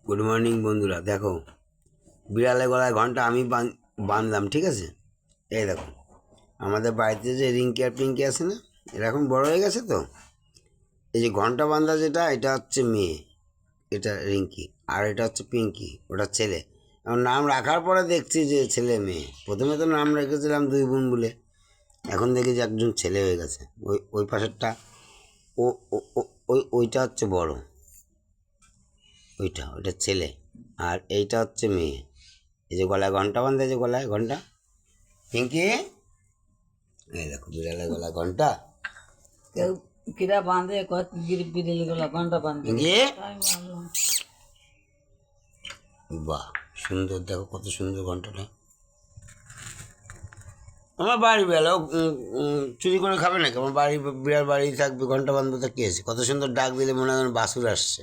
Good morning বন্ধুরা। দেখো, বিড়ালের গলায় ঘন্টা আমি বাঁধলাম, ঠিক আছে? এই দেখো, আমাদের বাড়িতে যে রিঙ্কি আর পিঙ্কি আছে না, এরা এখন বড় হয়ে গেছে। তো এই যে ঘন্টা বাঁধা যেটা, এটা হচ্ছে মেয়ে, এটা রিঙ্কি। আর এটা হচ্ছে পিঙ্কি, ওটা ছেলে। এখন নাম রাখার পরে দেখছি যে ছেলে মেয়ে। প্রথমে তো নাম রেখেছিলাম দুই বোন বলে, এখন দেখি যে একজন ছেলে হয়ে গেছে। ওই ওই পাশেরটা ও ওইটা হচ্ছে বড়, ওইটা ছেলে। আর এইটা হচ্ছে মেয়ে। এই যে গলায় ঘন্টা বাঁধা, যে গলায় ঘন্টা, পিঙ্কি, এই দেখো বিড়ালের গলায় ঘন্টা। কেউ কিরা বাঁধে কত বিড়াল গুলা ঘন্টা বাঁধে। পিঙ্কি, বাহ সুন্দর, দেখো কত সুন্দর ঘন্টাটা। আমার বাড়ি বেলাও চুরি করে খাবে নাকি? আমার বাড়ি বিড়াল বাড়ি থাকবে, ঘন্টা বাঁধবে তো কি আছে? কত সুন্দর ডাক দিলে মনে হয় বাসুর আসছে।